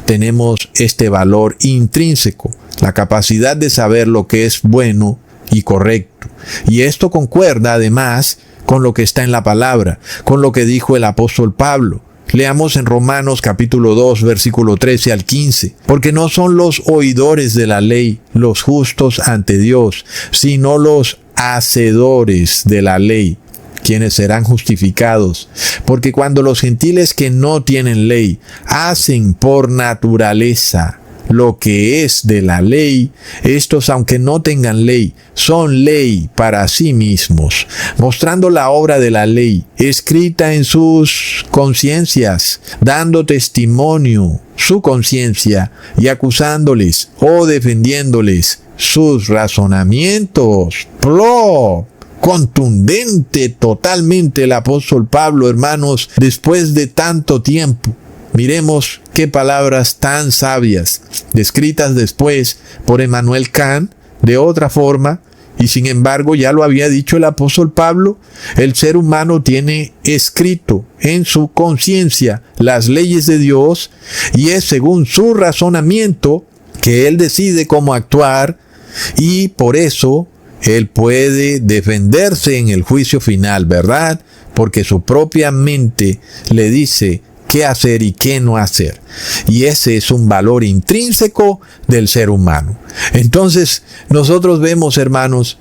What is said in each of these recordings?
tenemos este valor intrínseco, la capacidad de saber lo que es bueno y correcto. Y esto concuerda además con lo que está en la palabra, con lo que dijo el apóstol Pablo. Leamos en Romanos capítulo 2, versículo 13 al 15. Porque no son los oidores de la ley los justos ante Dios, sino los hacedores de la ley, quienes serán justificados. Porque cuando los gentiles que no tienen ley hacen por naturaleza lo que es de la ley, estos, aunque no tengan ley, son ley para sí mismos, mostrando la obra de la ley escrita en sus conciencias, dando testimonio su conciencia y acusándoles o defendiéndoles sus razonamientos. ¡Plop! Contundente totalmente el apóstol Pablo, hermanos, después de tanto tiempo. Miremos qué palabras tan sabias, descritas después por Immanuel Kant de otra forma, y sin embargo ya lo había dicho el apóstol Pablo, el ser humano tiene escrito en su conciencia las leyes de Dios, y es según su razonamiento que él decide cómo actuar, y por eso él puede defenderse en el juicio final, ¿verdad? Porque su propia mente le dice qué hacer y qué no hacer. Y ese es un valor intrínseco del ser humano. Entonces, nosotros vemos, hermanos,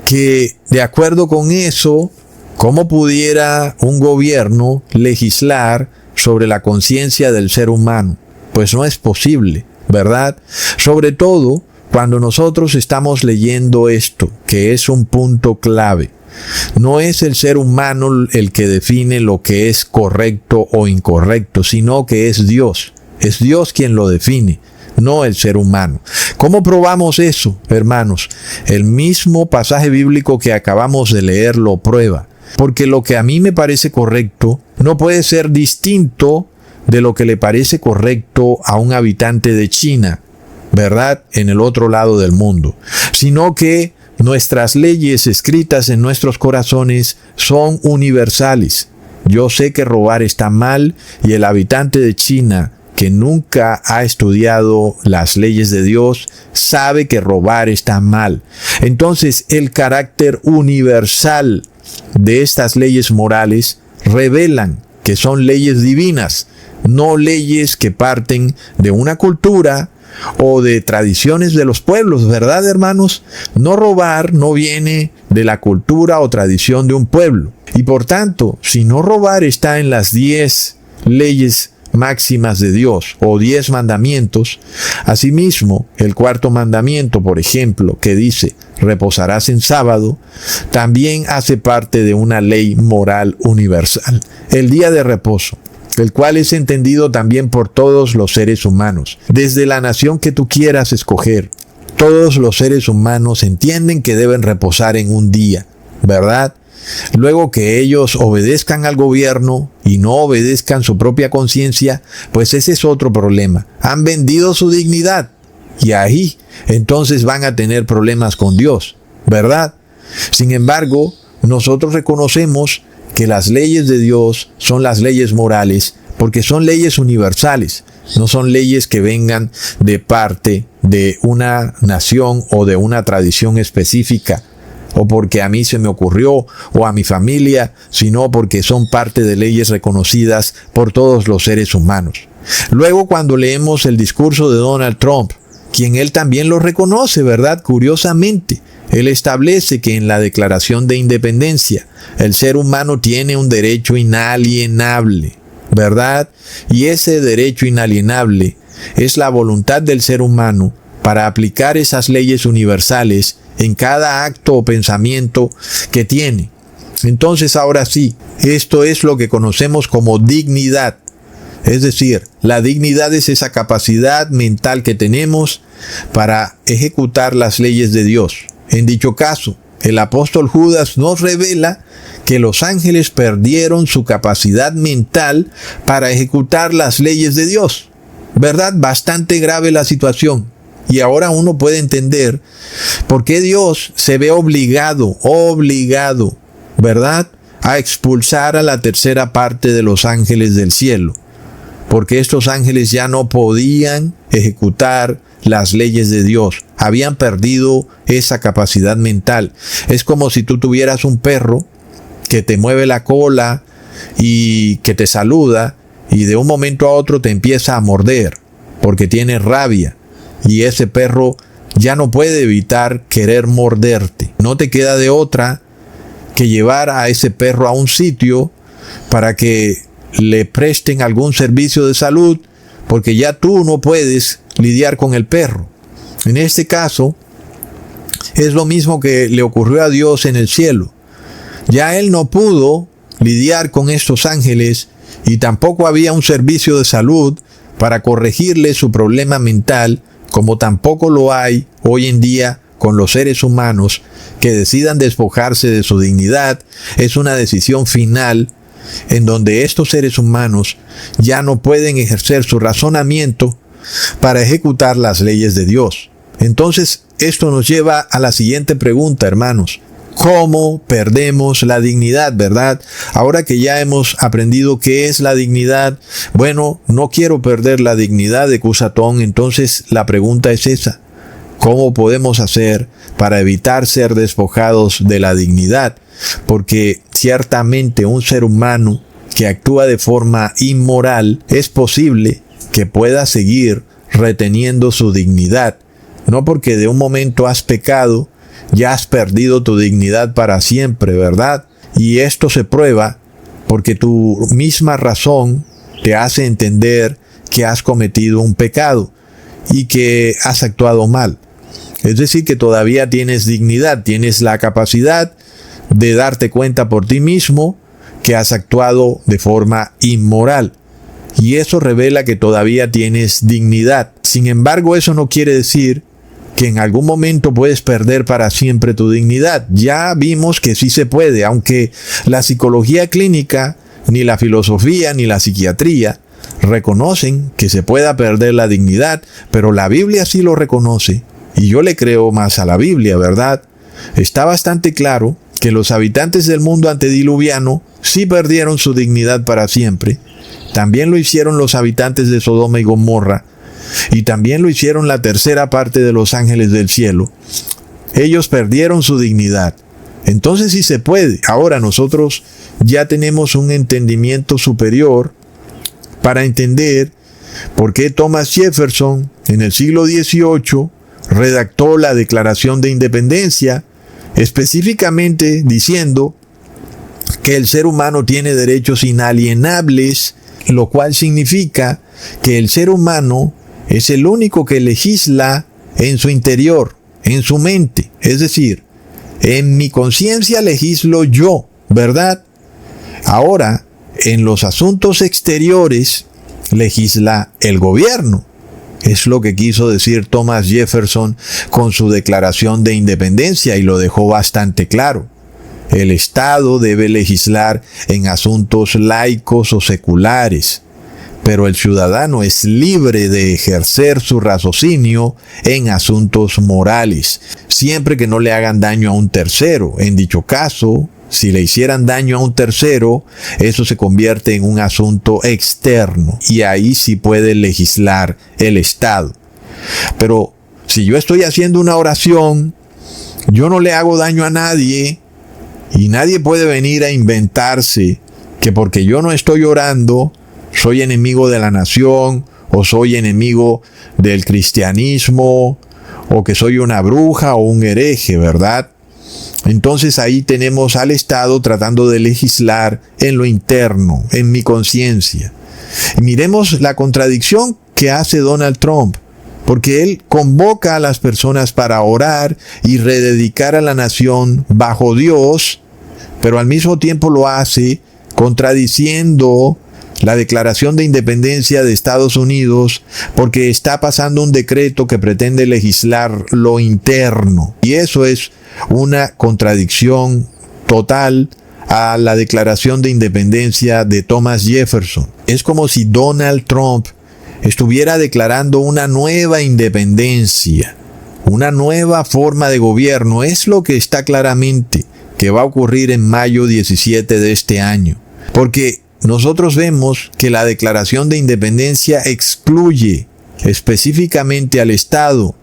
que de acuerdo con eso, ¿cómo pudiera un gobierno legislar sobre la conciencia del ser humano? Pues no es posible, ¿verdad? Sobre todo cuando nosotros estamos leyendo esto, que es un punto clave. No es el ser humano el que define lo que es correcto o incorrecto, sino que es Dios. Es Dios quien lo define, no el ser humano. ¿Cómo probamos eso, hermanos? El mismo pasaje bíblico que acabamos de leer lo prueba. Porque lo que a mí me parece correcto no puede ser distinto de lo que le parece correcto a un habitante de China, ¿verdad? En el otro lado del mundo. Sino que nuestras leyes escritas en nuestros corazones son universales. Yo sé que robar está mal y el habitante de China que nunca ha estudiado las leyes de Dios sabe que robar está mal. Entonces, el carácter universal de estas leyes morales revelan que son leyes divinas, no leyes que parten de una cultura o de tradiciones de los pueblos, ¿verdad, hermanos? No robar no viene de la cultura o tradición de un pueblo. Y por tanto, si no robar está en las 10 leyes máximas de Dios o 10 mandamientos, asimismo, el cuarto mandamiento, por ejemplo, que dice, reposarás en sábado, también hace parte de una ley moral universal, el día de reposo, el cual es entendido también por todos los seres humanos. Desde la nación que tú quieras escoger, todos los seres humanos entienden que deben reposar en un día, ¿verdad? Luego que ellos obedezcan al gobierno y no obedezcan su propia conciencia, pues ese es otro problema. Han vendido su dignidad y ahí entonces van a tener problemas con Dios, ¿verdad? Sin embargo, nosotros reconocemos que las leyes de Dios son las leyes morales porque son leyes universales, no son leyes que vengan de parte de una nación o de una tradición específica, o porque a mí se me ocurrió o a mi familia, sino porque son parte de leyes reconocidas por todos los seres humanos. Luego, cuando leemos el discurso de Donald Trump, quien él también lo reconoce, ¿verdad? Curiosamente, él establece que en la Declaración de Independencia el ser humano tiene un derecho inalienable, ¿verdad? Y ese derecho inalienable es la voluntad del ser humano para aplicar esas leyes universales en cada acto o pensamiento que tiene. Entonces, ahora sí, esto es lo que conocemos como dignidad. Es decir, la dignidad es esa capacidad mental que tenemos para ejecutar las leyes de Dios. En dicho caso, el apóstol Judas nos revela que los ángeles perdieron su capacidad mental para ejecutar las leyes de Dios. ¿Verdad? Bastante grave la situación. Y ahora uno puede entender por qué Dios se ve obligado, ¿verdad?, a expulsar a la tercera parte de los ángeles del cielo. porque estos ángeles ya no podían ejecutar las leyes de Dios. Habían perdido esa capacidad mental. Es como si tú tuvieras un perro que te mueve la cola y que te saluda y de un momento a otro te empieza a morder porque tiene rabia, y ese perro ya no puede evitar querer morderte. No te queda de otra que llevar a ese perro a un sitio para que le presten algún servicio de salud, porque ya tú no puedes lidiar con el perro. En este caso, es lo mismo que le ocurrió a Dios en el cielo. Ya Él no pudo lidiar con estos ángeles y tampoco había un servicio de salud para corregirle su problema mental, como tampoco lo hay hoy en día con los seres humanos que decidan despojarse de su dignidad. Es una decisión final en donde estos seres humanos ya no pueden ejercer su razonamiento para ejecutar las leyes de Dios. Entonces, esto nos lleva a la siguiente pregunta, hermanos. ¿Cómo perdemos la dignidad, verdad? Ahora que ya hemos aprendido qué es la dignidad, bueno, no quiero perder la dignidad de Cusatón, entonces la pregunta es esa. ¿Cómo podemos hacer para evitar ser despojados de la dignidad? Porque ciertamente un ser humano que actúa de forma inmoral es posible que pueda seguir reteniendo su dignidad. No porque de un momento has pecado, ya has perdido tu dignidad para siempre, ¿verdad? Y esto se prueba porque tu misma razón te hace entender que has cometido un pecado y que has actuado mal. Es decir, que todavía tienes dignidad, tienes la capacidad de darte cuenta por ti mismo que has actuado de forma inmoral. Y eso revela que todavía tienes dignidad. Sin embargo, eso no quiere decir que en algún momento puedes perder para siempre tu dignidad. Ya vimos que sí se puede, aunque la psicología clínica, ni la filosofía, ni la psiquiatría reconocen que se pueda perder la dignidad, pero la Biblia sí lo reconoce, y yo le creo más a la Biblia, ¿verdad? Está bastante claro que los habitantes del mundo antediluviano sí perdieron su dignidad para siempre. También lo hicieron los habitantes de Sodoma y Gomorra, y también lo hicieron la tercera parte de los ángeles del cielo. Ellos perdieron su dignidad. Entonces sí se puede. Ahora nosotros ya tenemos un entendimiento superior para entender por qué Thomas Jefferson en el siglo XVIII redactó la Declaración de Independencia, específicamente diciendo que el ser humano tiene derechos inalienables, lo cual significa que el ser humano es el único que legisla en su interior, en su mente. Es decir, en mi conciencia legislo yo, ¿verdad? Ahora, en los asuntos exteriores legisla el gobierno. Es lo que quiso decir Thomas Jefferson con su Declaración de Independencia, y lo dejó bastante claro. El Estado debe legislar en asuntos laicos o seculares, pero el ciudadano es libre de ejercer su raciocinio en asuntos morales, siempre que no le hagan daño a un tercero. En dicho caso, si le hicieran daño a un tercero, eso se convierte en un asunto externo, y ahí sí puede legislar el Estado. Pero si yo estoy haciendo una oración, yo no le hago daño a nadie, y nadie puede venir a inventarse que porque yo no estoy orando, soy enemigo de la nación, o soy enemigo del cristianismo, o que soy una bruja o un hereje, ¿verdad? Entonces ahí tenemos al Estado tratando de legislar en lo interno, en mi conciencia. Y miremos la contradicción que hace Donald Trump, porque él convoca a las personas para orar y rededicar a la nación bajo Dios, pero al mismo tiempo lo hace contradiciendo la Declaración de Independencia de Estados Unidos, porque está pasando un decreto que pretende legislar lo interno. Y eso es una contradicción total a la Declaración de Independencia de Thomas Jefferson. Es como si Donald Trump estuviera declarando una nueva independencia, una nueva forma de gobierno. Es lo que está claramente que va a ocurrir en mayo 17 de este año. Porque nosotros vemos que la Declaración de Independencia excluye específicamente al Estado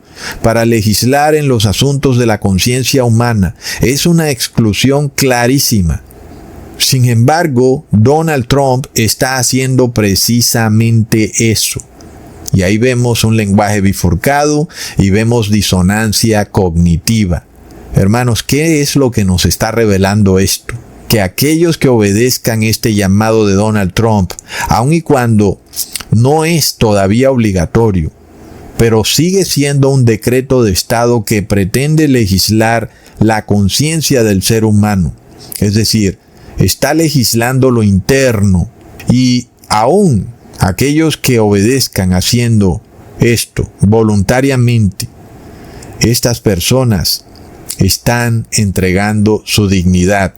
para legislar en los asuntos de la conciencia humana. Es una exclusión clarísima. Sin embargo, Donald Trump está haciendo precisamente eso. Y ahí vemos un lenguaje bifurcado y vemos disonancia cognitiva. Hermanos, ¿qué es lo que nos está revelando esto? Que aquellos que obedezcan este llamado de Donald Trump, aun y cuando no es todavía obligatorio, pero sigue siendo un decreto de Estado que pretende legislar la conciencia del ser humano. Es decir, está legislando lo interno, y aún aquellos que obedezcan haciendo esto voluntariamente, estas personas están entregando su dignidad,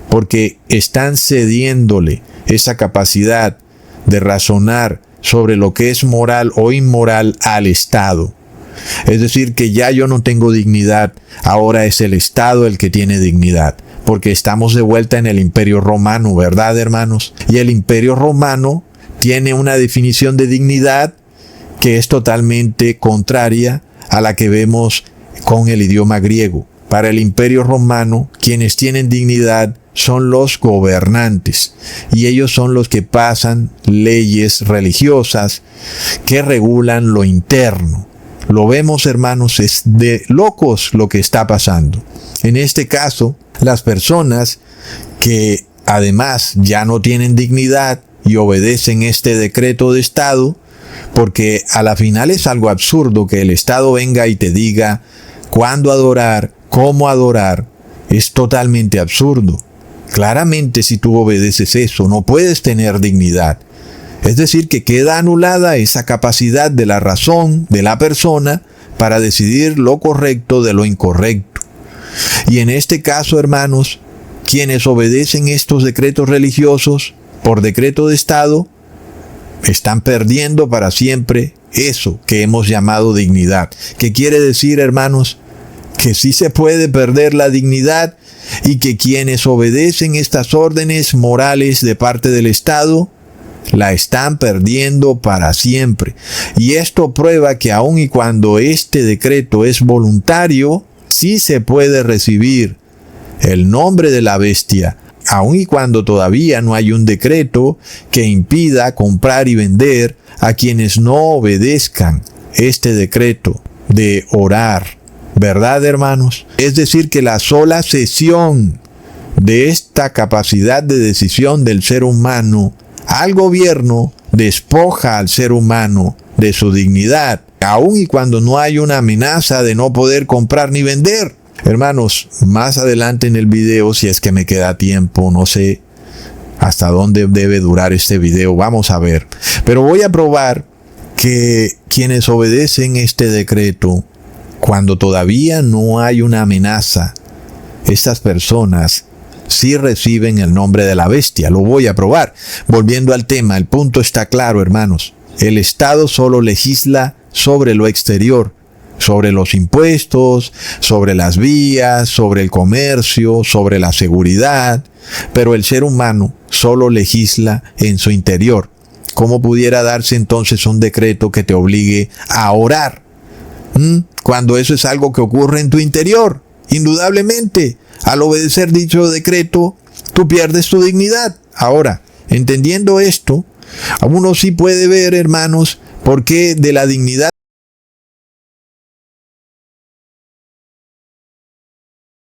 porque están cediéndole esa capacidad de razonar sobre lo que es moral o inmoral al Estado. Es decir, que ya yo no tengo dignidad, ahora es el Estado el que tiene dignidad, porque estamos de vuelta en el Imperio Romano, ¿verdad, hermanos? Y el Imperio Romano tiene una definición de dignidad que es totalmente contraria a la que vemos con el idioma griego. Para el Imperio Romano, quienes tienen dignidad son los gobernantes, y ellos son los que pasan leyes religiosas que regulan lo interno. Lo vemos, hermanos, es de locos lo que está pasando. En este caso, las personas que además ya no tienen dignidad y obedecen este decreto de Estado, porque a la final es algo absurdo que el Estado venga y te diga cuándo adorar, cómo adorar, es totalmente absurdo. Claramente, si tú obedeces eso, no puedes tener dignidad. Es decir, que queda anulada esa capacidad de la razón de la persona para decidir lo correcto de lo incorrecto. Y en este caso, hermanos, quienes obedecen estos decretos religiosos por decreto de Estado, están perdiendo para siempre eso que hemos llamado dignidad. ¿Qué quiere decir, hermanos? Que sí se puede perder la dignidad, y que quienes obedecen estas órdenes morales de parte del Estado la están perdiendo para siempre. Y esto prueba que aun y cuando este decreto es voluntario, sí se puede recibir el nombre de la bestia, aun y cuando todavía no hay un decreto que impida comprar y vender a quienes no obedezcan este decreto de orar. ¿Verdad, hermanos? Es decir, que la sola cesión de esta capacidad de decisión del ser humano al gobierno despoja al ser humano de su dignidad, aun y cuando no hay una amenaza de no poder comprar ni vender. Hermanos, más adelante en el video, si es que me queda tiempo, no sé hasta dónde debe durar este video, vamos a ver. Pero voy a probar que quienes obedecen este decreto, cuando todavía no hay una amenaza, estas personas sí reciben el nombre de la bestia. Lo voy a probar. Volviendo al tema, el punto está claro, hermanos. El Estado solo legisla sobre lo exterior, sobre los impuestos, sobre las vías, sobre el comercio, sobre la seguridad, pero el ser humano solo legisla en su interior. ¿Cómo pudiera darse entonces un decreto que te obligue a orar? Cuando eso es algo que ocurre en tu interior. Indudablemente, al obedecer dicho decreto, tú pierdes tu dignidad. Ahora, entendiendo esto, uno sí puede ver, hermanos, por qué de la dignidad